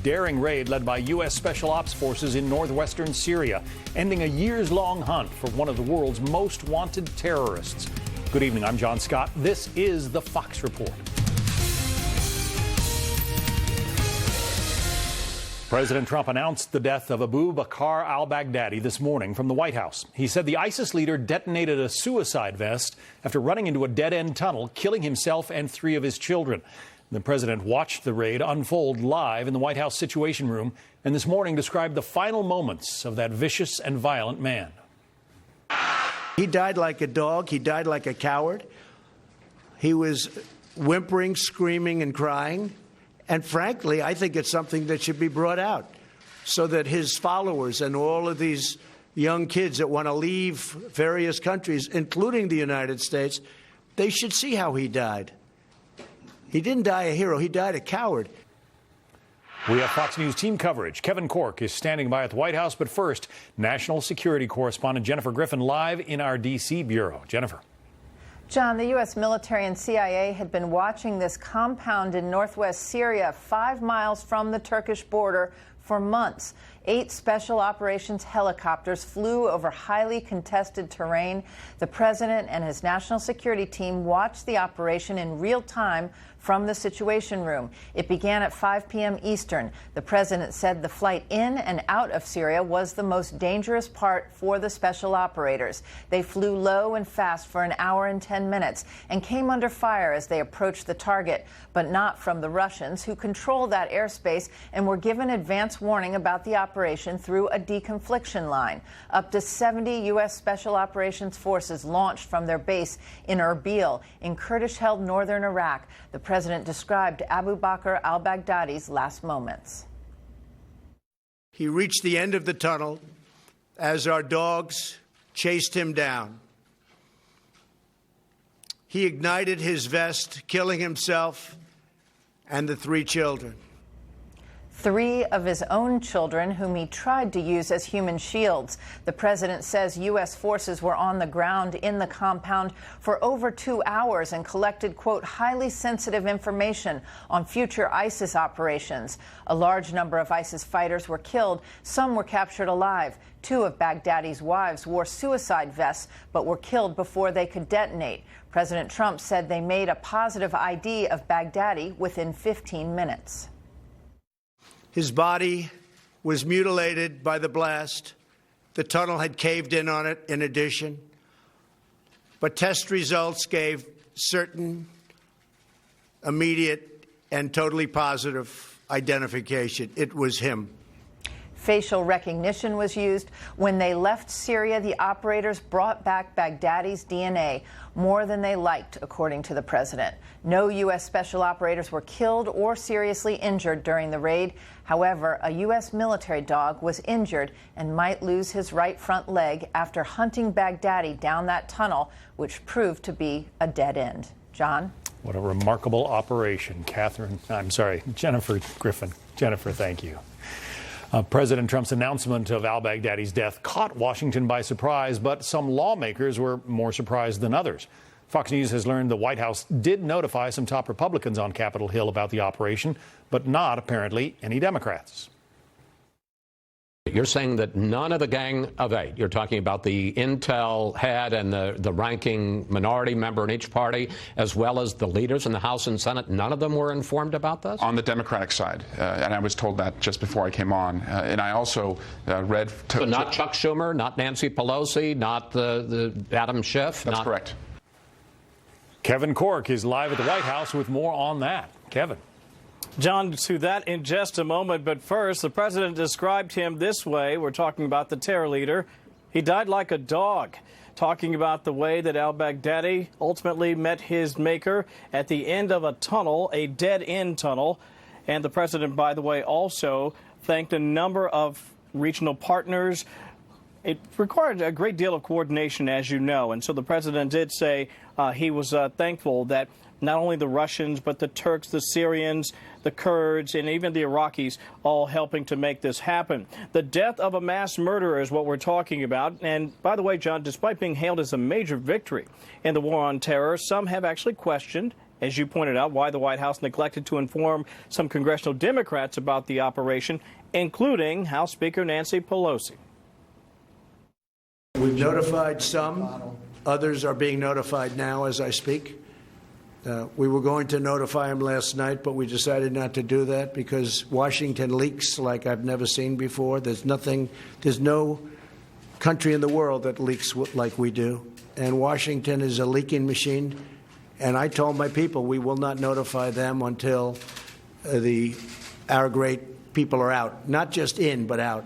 daring raid led by U.S. Special Ops forces in northwestern Syria, ending a years-long hunt for one of the world's most wanted terrorists. Good evening, I'm John Scott. This is the Fox Report. President Trump announced the death of Abu Bakr al-Baghdadi this morning from the White House. He said the ISIS leader detonated a suicide vest after running into a dead-end tunnel, killing himself and 3 of his children. The president watched the raid unfold live in the White House Situation Room and this morning described the final moments of that vicious and violent man. He died like a dog. He died like a coward. He was whimpering, screaming, and crying. And frankly, I think it's something that should be brought out so that his followers and all of these young kids that want to leave various countries, including the United States, they should see how he died. He didn't die a hero. He died a coward. We have Fox News team coverage. Kevin Corke is standing by at the White House. But first, national security correspondent Jennifer Griffin live in our D.C. bureau. Jennifer. John, the U.S. military and CIA had been watching this compound in northwest Syria, 5 miles from the Turkish border, for months. 8 special operations helicopters flew over highly contested terrain. The president and his national security team watched the operation in real time from the Situation Room. It began at 5 p.m. Eastern. The president said the flight in and out of Syria was the most dangerous part for the special operators. They flew low and fast for an hour and 10 minutes and came under fire as they approached the target, but not from the Russians, who control that airspace and were given advance warning about the operation through a deconfliction line. Up to 70 U.S. Special Operations forces launched from their base in Erbil in Kurdish-held northern Iraq. The president described Abu Bakr al-Baghdadi's last moments. He reached the end of the tunnel as our dogs chased him down. He ignited his vest, killing himself and the 3 children. 3 of his own children, whom he tried to use as human shields. The president says U.S. forces were on the ground in the compound for over 2 hours and collected, quote, highly sensitive information on future ISIS operations. A large number of ISIS fighters were killed. Some were captured alive. 2 of Baghdadi's wives wore suicide vests but were killed before they could detonate. President Trump said they made a positive ID of Baghdadi within 15 minutes. His body was mutilated by the blast. The tunnel had caved in on it, in addition. But test results gave certain, immediate, and totally positive identification. It was him. Facial recognition was used. When they left Syria, the operators brought back Baghdadi's DNA, more than they liked, according to the president. No U.S. special operators were killed or seriously injured during the raid. However, a U.S. military dog was injured and might lose his right front leg after hunting Baghdadi down that tunnel, which proved to be a dead end. John? What a remarkable operation. Jennifer Griffin. Jennifer, thank you. President Trump's announcement of al-Baghdadi's death caught Washington by surprise, but some lawmakers were more surprised than others. Fox News has learned the White House did notify some top Republicans on Capitol Hill about the operation, but not, apparently, any Democrats. You're saying that none of the Gang of 8, you're talking about the intel head and the ranking minority member in each party, as well as the leaders in the House and Senate, none of them were informed about this? On the Democratic side, and I was told that just before I came on. And I also read... So not Chuck Schumer, not Nancy Pelosi, not the Adam Schiff? That's correct. Kevin Corke is live at the White House with more on that. Kevin. John, to that in just a moment, but first, the president described him this way. We're talking about the terror leader. He died like a dog, talking about the way that al-Baghdadi ultimately met his maker at the end of a tunnel, a dead-end tunnel. And the president, by the way, also thanked a number of regional partners. It required a great deal of coordination, as you know, and so the president did say he was thankful that not only the Russians, but the Turks, the Syrians, the Kurds, and even the Iraqis all helping to make this happen. The death of a mass murderer is what we're talking about. And by the way, John, despite being hailed as a major victory in the war on terror, some have actually questioned as you pointed out, why the White House neglected to inform some congressional Democrats about the operation, including House Speaker Nancy Pelosi. We've notified some. Others are being notified now as I speak. We were going to notify them last night, but we decided not to do that because Washington leaks like I've never seen before. There's no country in the world that leaks like we do. And Washington is a leaking machine. And I told my people we will not notify them until our great people are out. Not just in, but out.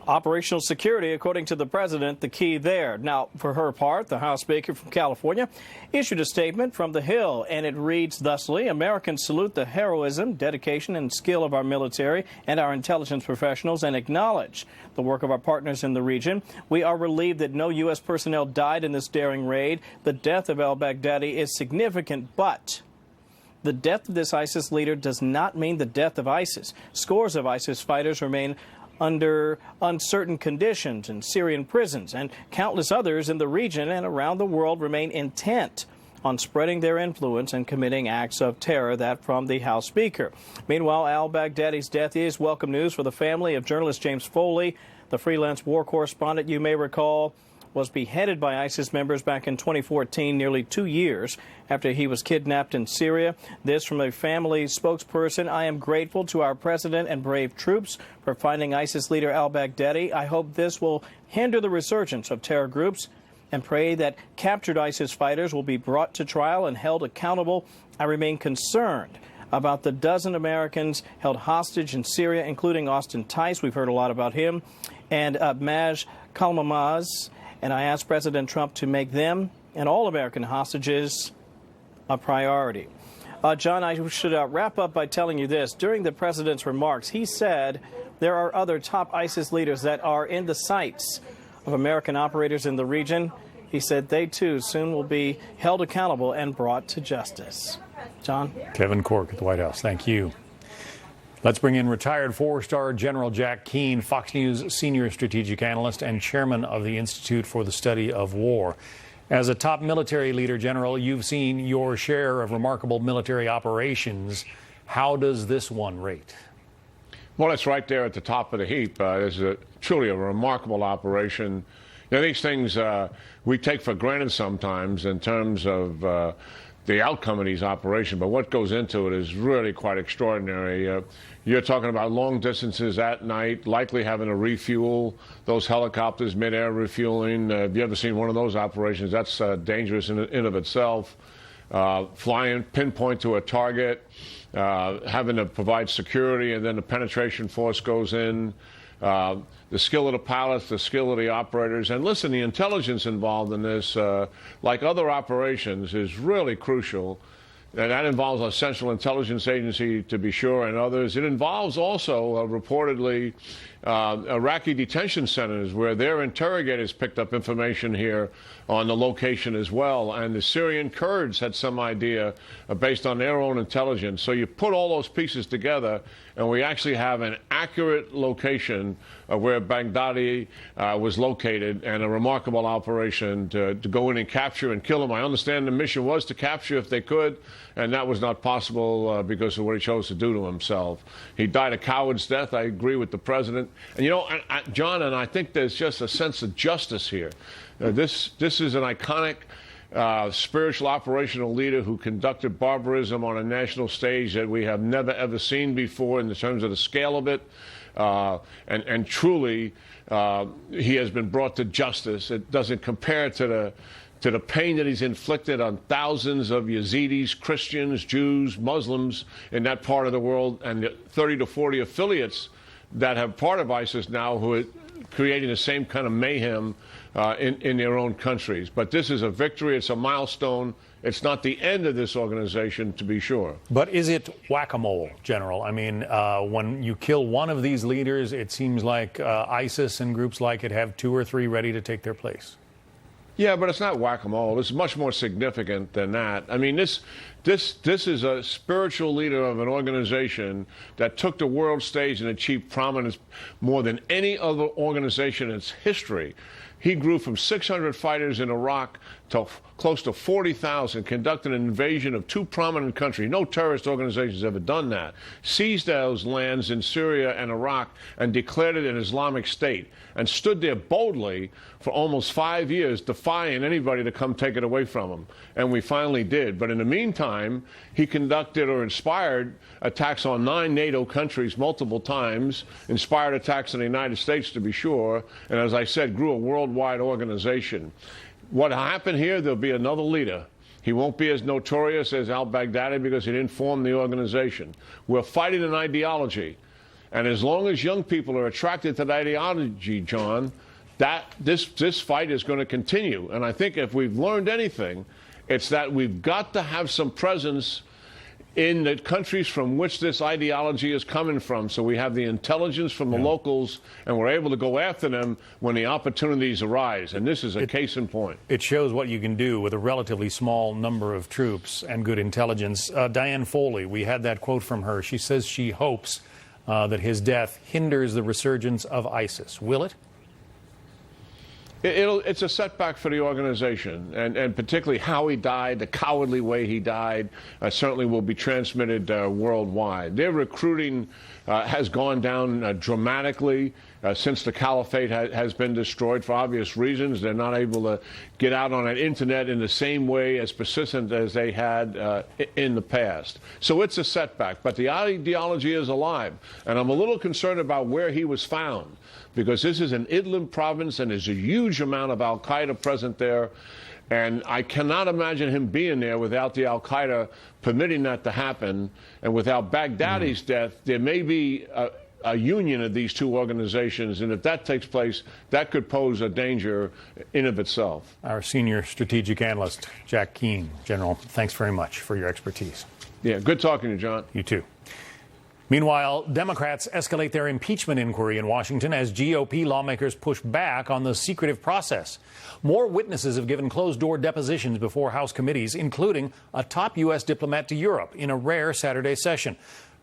Operational security, according to the president, the key there. Now, for her part, the House Speaker from California issued a statement from the Hill, and it reads thusly: Americans salute the heroism, dedication, and skill of our military and our intelligence professionals and acknowledge the work of our partners in the region. We are relieved that no U.S. personnel died in this daring raid. The death of al-Baghdadi is significant, but the death of this ISIS leader does not mean the death of ISIS. Scores of ISIS fighters remain under uncertain conditions in Syrian prisons, and countless others in the region and around the world remain intent on spreading their influence and committing acts of terror. That from the House Speaker. Meanwhile, al-Baghdadi's death is welcome news for the family of journalist James Foley, the freelance war correspondent you may recall was beheaded by ISIS members back in 2014, nearly 2 years after he was kidnapped in Syria. This from a family spokesperson: I am grateful to our president and brave troops for finding ISIS leader al-Baghdadi. I hope this will hinder the resurgence of terror groups and pray that captured ISIS fighters will be brought to trial and held accountable. I remain concerned about the dozen Americans held hostage in Syria, including Austin Tice. We've heard a lot about him, and Maj Kalmamaz. And I asked President Trump to make them and all American hostages a priority. John, I should wrap up by telling you this. During the president's remarks, he said there are other top ISIS leaders that are in the sights of American operators in the region. He said they, too, soon will be held accountable and brought to justice. John? Kevin Corke at the White House. Thank you. Let's bring in retired four-star General Jack Keane, Fox News senior strategic analyst and chairman of the Institute for the Study of War. As a top military leader, General, you've seen your share of remarkable military operations. How does this one rate? Well, it's right there at the top of the heap. It's truly a remarkable operation. You know, these things we take for granted sometimes in terms of the outcome of these operations, but what goes into it is really quite extraordinary. You're talking about long distances at night, likely having to refuel those helicopters, mid-air refueling. Have you ever seen one of those operations? That's dangerous in and of itself. Flying pinpoint to a target, having to provide security, and then the penetration force goes in. The skill of the pilots, the skill of the operators. And listen, the intelligence involved in this, like other operations, is really crucial. And that involves our Central Intelligence Agency, to be sure, and others. It involves also, reportedly, Iraqi detention centers where their interrogators picked up information here on the location as well. And the Syrian Kurds had some idea based on their own intelligence. So you put all those pieces together, and we actually have an accurate location where Baghdadi was located, and a remarkable operation to go in and capture and kill him. I understand the mission was to capture if they could, and that was not possible because of what he chose to do to himself. He died a coward's death. I agree with the president. And, you know, John, and I think there's just a sense of justice here. This is an iconic spiritual operational leader who conducted barbarism on a national stage that we have never, ever seen before in terms of the scale of it. And truly, he has been brought to justice. It doesn't compare to the pain that he's inflicted on thousands of Yazidis, Christians, Jews, Muslims in that part of the world, and the 30 to 40 affiliates that have part of ISIS now who are creating the same kind of mayhem in their own countries. But this is a victory. It's a milestone. It's not the end of this organization, to be sure. But is it whack-a-mole, General? I mean, when you kill one of these leaders, it seems like ISIS and groups like it have 2 or 3 ready to take their place. Yeah, but it's not whack-a-mole. It's much more significant than that. I mean, this This is a spiritual leader of an organization that took the world stage and achieved prominence more than any other organization in its history. He grew from 600 fighters in Iraq to close to 40,000, conducted an invasion of two prominent countries. No terrorist organization has ever done that. Seized those lands in Syria and Iraq and declared it an Islamic State, and stood there boldly for almost 5 years, defying anybody to come take it away from him. And we finally did. But in the meantime, he conducted or inspired attacks on 9 NATO countries multiple times, inspired attacks on the United States, to be sure, and as I said, grew a worldwide organization. What happened here, there'll be another leader. He won't be as notorious as al-Baghdadi because he didn't form the organization. We're fighting an ideology. And as long as young people are attracted to that ideology, John, this fight is going to continue. And I think if we've learned anything, it's that we've got to have some presence in the countries from which this ideology is coming from. So we have the intelligence from the locals, and we're able to go after them when the opportunities arise. And this is a case in point. It shows what you can do with a relatively small number of troops and good intelligence. Diane Foley, we had that quote from her. She says she hopes that his death hinders the resurgence of ISIS. Will it? It's a setback for the organization, and particularly how he died, the cowardly way he died, certainly will be transmitted worldwide. Their recruiting has gone down dramatically since the caliphate has been destroyed for obvious reasons. They're not able to get out on the internet in the same way as persistent as they had in the past. So it's a setback, but the ideology is alive, and I'm a little concerned about where he was found, because this is an Idlib province and there's a huge amount of al-Qaeda present there. And I cannot imagine him being there without the al-Qaeda permitting that to happen. And without Baghdadi's death, there may be a union of these two organizations. And if that takes place, that could pose a danger in of itself. Our senior strategic analyst, Jack Keane. General, thanks very much for your expertise. Yeah, good talking to you, John. You too. Meanwhile, Democrats escalate their impeachment inquiry in Washington as GOP lawmakers push back on the secretive process. More witnesses have given closed-door depositions before House committees, including a top U.S. diplomat to Europe, in a rare Saturday session.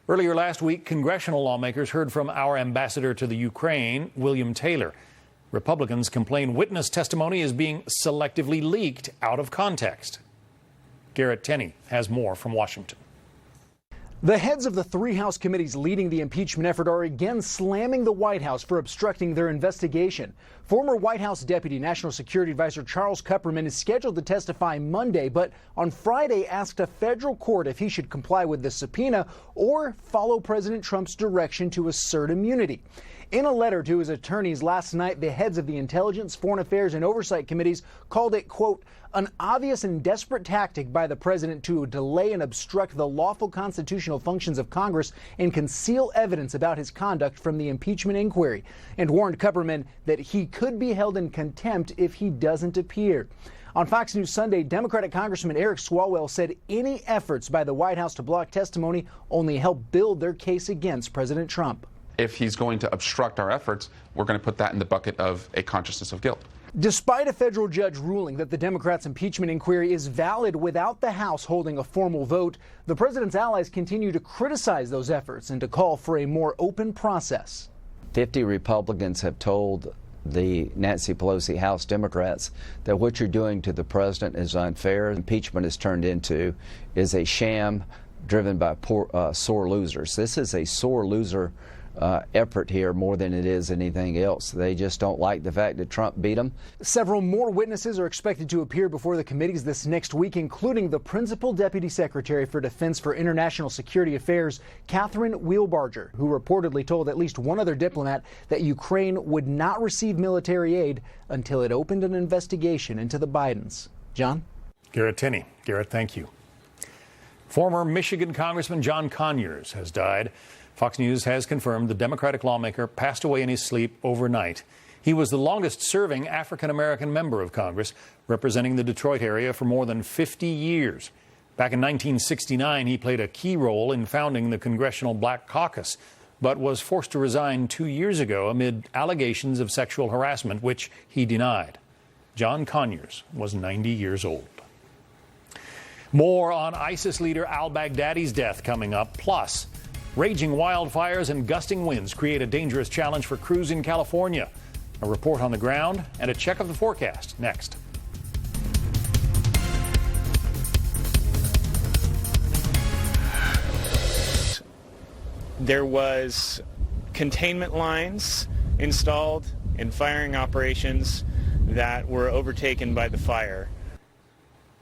Earlier last week, congressional lawmakers heard from our ambassador to the Ukraine, William Taylor. Republicans complain witness testimony is being selectively leaked out of context. Garrett Tenney has more from Washington. The heads of the 3 House committees leading the impeachment effort are again slamming the White House for obstructing their investigation. Former White House Deputy National Security Advisor Charles Kupperman is scheduled to testify Monday, but on Friday asked a federal court if he should comply with the subpoena or follow President Trump's direction to assert immunity. In a letter to his attorneys last night, the heads of the Intelligence, Foreign Affairs, and Oversight Committees called it, quote, an obvious and desperate tactic by the president to delay and obstruct the lawful constitutional functions of Congress and conceal evidence about his conduct from the impeachment inquiry, and warned Kupperman that he could be held in contempt if he doesn't appear. On Fox News Sunday, Democratic Congressman Eric Swalwell said any efforts by the White House to block testimony only help build their case against President Trump. If he's going to obstruct our efforts, we're going to put that in the bucket of a consciousness of guilt. Despite a federal judge ruling that the Democrats' impeachment inquiry is valid without the House holding a formal vote, the president's allies continue to criticize those efforts and to call for a more open process. 50 Republicans have told the Nancy Pelosi House Democrats that what you're doing to the president is unfair. Impeachment is turned into is a sham driven by sore losers. This is a sore loser effort here more than it is anything else. They just don't like the fact that Trump beat them. Several more witnesses are expected to appear before the committees this next week, including the Principal Deputy Secretary for Defense for International Security Affairs, Catherine Wheelbarger, who reportedly told at least one other diplomat that Ukraine would not receive military aid until it opened an investigation into the Bidens. John? Garrett Tenney. Garrett, thank you. Former Michigan Congressman John Conyers has died. Fox News has confirmed the Democratic lawmaker passed away in his sleep overnight. He was the longest-serving African-American member of Congress, representing the Detroit area for more than 50 years. Back in 1969, he played a key role in founding the Congressional Black Caucus, but was forced to resign 2 years ago amid allegations of sexual harassment, which he denied. John Conyers was 90 years old. More on ISIS leader al-Baghdadi's death coming up. Plus, raging wildfires and gusting winds create a dangerous challenge for crews in California. A report on the ground and a check of the forecast next. There was containment lines installed in firing operations that were overtaken by the fire.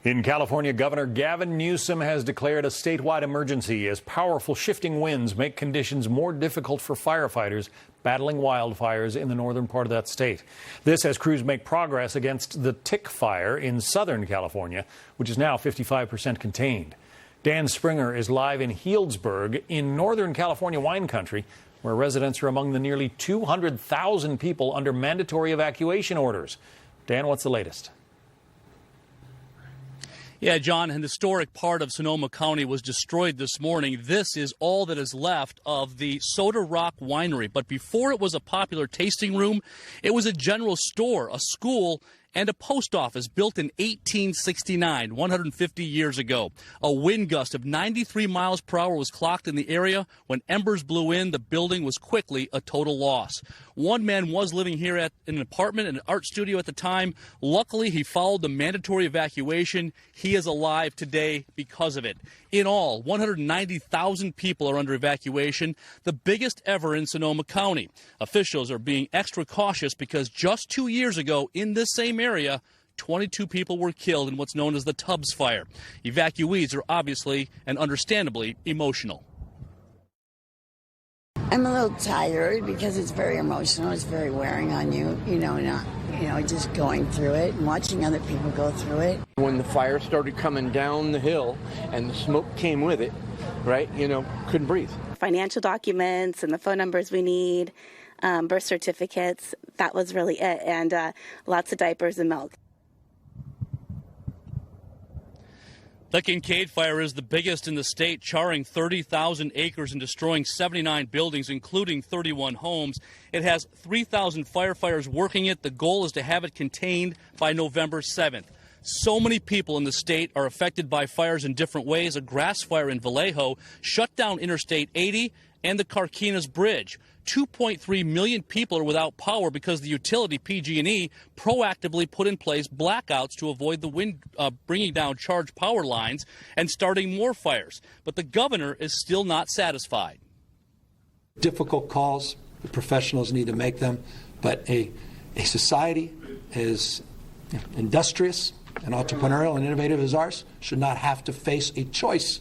In California, Governor Gavin Newsom has declared a statewide emergency as powerful shifting winds make conditions more difficult for firefighters battling wildfires in the northern part of that state. This as crews make progress against the tick fire in Southern California, which is now 55% contained. Dan Springer is live in Healdsburg in Northern California wine country, where residents are among the nearly 200,000 people under mandatory evacuation orders. Dan, what's the latest? Yeah, John, an historic part of Sonoma County was destroyed this morning. This is all that is left of the Soda Rock Winery. But before it was a popular tasting room, it was a general store, a school, and a post office built in 1869, 150 years ago. A wind gust of 93 miles per hour was clocked in the area. When embers blew in, the building was quickly a total loss. One man was living here in an apartment and an art studio at the time. Luckily, he followed the mandatory evacuation. He is alive today because of it. In all, 190,000 people are under evacuation, the biggest ever in Sonoma County. Officials are being extra cautious because just 2 years ago in this same area, 22 people were killed in what's known as the Tubbs Fire. Evacuees are obviously and understandably emotional. I'm a little tired because it's very emotional. It's very wearing on you, just going through it and watching other people go through it. When the fire started coming down the hill and the smoke came with it, right, couldn't breathe. Financial documents and the phone numbers we need, birth certificates, that was really it, and lots of diapers and milk. The Kincaid Fire is the biggest in the state, charring 30,000 acres and destroying 79 buildings, including 31 homes. It has 3,000 firefighters working it. The goal is to have it contained by November 7th. So many people in the state are affected by fires in different ways. A grass fire in Vallejo shut down Interstate 80 and the Carquinez Bridge. 2.3 million people are without power because the utility, PG&E, proactively put in place blackouts to avoid the wind bringing down charged power lines and starting more fires. But the governor is still not satisfied. Difficult calls, the professionals need to make them, but a society as industrious and entrepreneurial and innovative as ours should not have to face a choice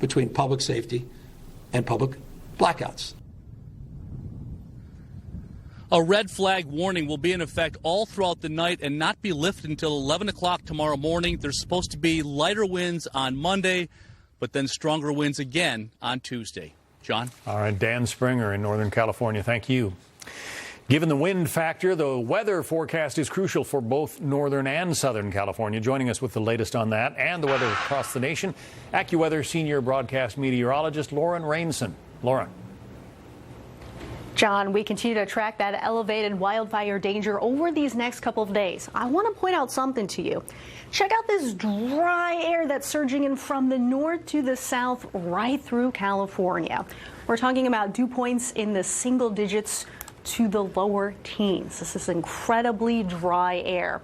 between public safety and public blackouts. A red flag warning will be in effect all throughout the night and not be lifted until 11 o'clock tomorrow morning. There's supposed to be lighter winds on Monday, but then stronger winds again on Tuesday. John? All right, Dan Springer in Northern California, thank you. Given the wind factor, the weather forecast is crucial for both Northern and Southern California. Joining us with the latest on that and the weather across the nation, AccuWeather senior broadcast meteorologist Lauren Rainson. Lauren. John, we continue to track that elevated wildfire danger over these next couple of days. I want to point out something to you. Check out this dry air that's surging in from the north to the south right through California. We're talking about dew points in the single digits to the lower teens. This is incredibly dry air.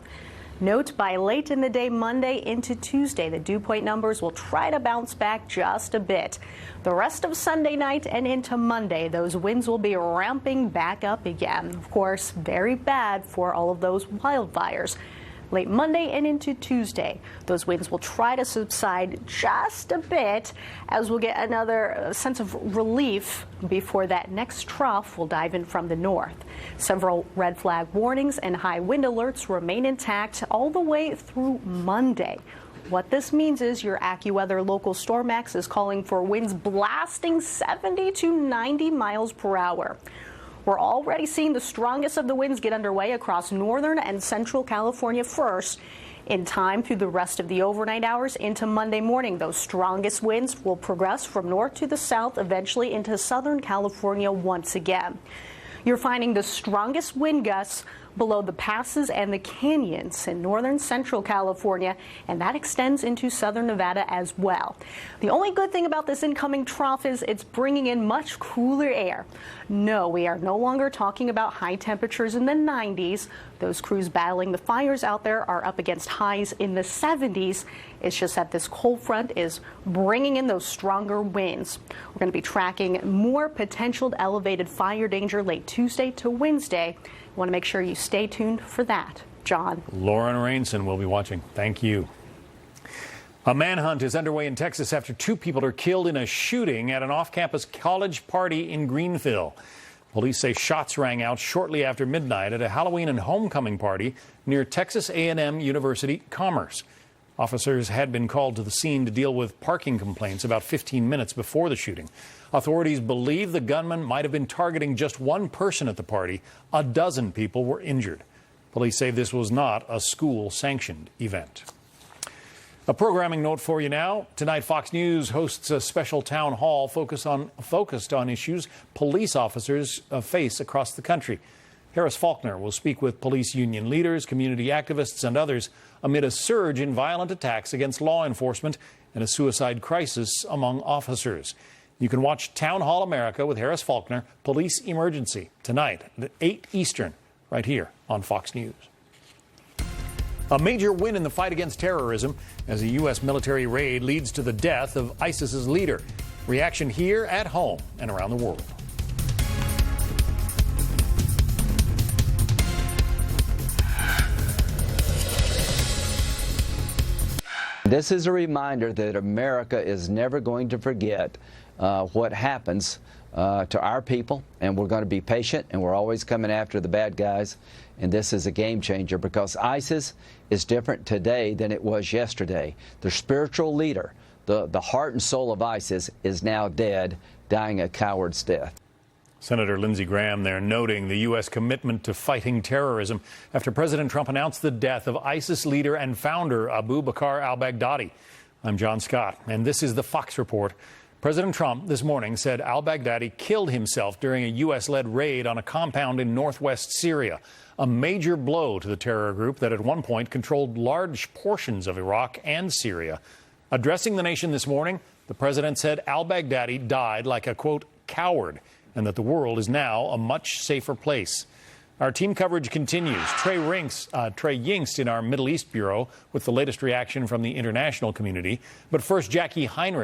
Note by late in the day Monday into Tuesday, the dew point numbers will try to bounce back just a bit. The rest of Sunday night and into Monday, those winds will be ramping back up again. Of course, very bad for all of those wildfires. Late Monday and into Tuesday, those winds will try to subside just a bit as we'll get another sense of relief before that next trough will dive in from the north. Several red flag warnings and high wind alerts remain intact all the way through Monday. What this means is your AccuWeather local Stormax is calling for winds blasting 70 to 90 miles per hour. We're already seeing the strongest of the winds get underway across northern and central California first. In time through the rest of the overnight hours into Monday morning, those strongest winds will progress from north to the south, eventually into Southern California once again. You're finding the strongest wind gusts below the passes and the canyons in northern central California, and that extends into southern Nevada as well. The only good thing about this incoming trough is it's bringing in much cooler air. No, we are no longer talking about high temperatures in the 90s. Those crews battling the fires out there are up against highs in the 70s. It's just that this cold front is bringing in those stronger winds. We're going to be tracking more potential elevated fire danger late Tuesday to Wednesday. You want to make sure you stay tuned for that. John. Lauren Rainson will be watching. Thank you. A manhunt is underway in Texas after 2 people are killed in a shooting at an off-campus college party in Greenville. Police say shots rang out shortly after midnight at a Halloween and homecoming party near Texas A&M University Commerce. Officers had been called to the scene to deal with parking complaints about 15 minutes before the shooting. Authorities believe the gunman might have been targeting just one person at the party. A dozen people were injured. Police say this was not a school-sanctioned event. A programming note for you now. Tonight, Fox News hosts a special town hall focused on issues police officers face across the country. Harris Faulkner will speak with police union leaders, community activists, and others amid a surge in violent attacks against law enforcement and a suicide crisis among officers. You can watch Town Hall America with Harris Faulkner, Police Emergency, tonight at 8 Eastern, right here on Fox News. A major win in the fight against terrorism as a U.S. military raid leads to the death of ISIS's leader. Reaction here at home and around the world. This is a reminder that America is never going to forget what happens to our people, and we're going to be patient, and we're always coming after the bad guys. And this is a game changer because ISIS is different today than it was yesterday. The spiritual leader, the heart and soul of ISIS, is now dead, dying a coward's death. Senator Lindsey Graham there noting the U.S. commitment to fighting terrorism after President Trump announced the death of ISIS leader and founder Abu Bakr al-Baghdadi. I'm John Scott, and this is the Fox Report. President Trump this morning said al-Baghdadi killed himself during a U.S.-led raid on a compound in northwest Syria, a major blow to the terror group that at one point controlled large portions of Iraq and Syria. Addressing the nation this morning, the president said al-Baghdadi died like a, quote, coward, and that the world is now a much safer place. Our team coverage continues. Trey Yingst in our Middle East Bureau with the latest reaction from the international community. But first, Jackie Heinrich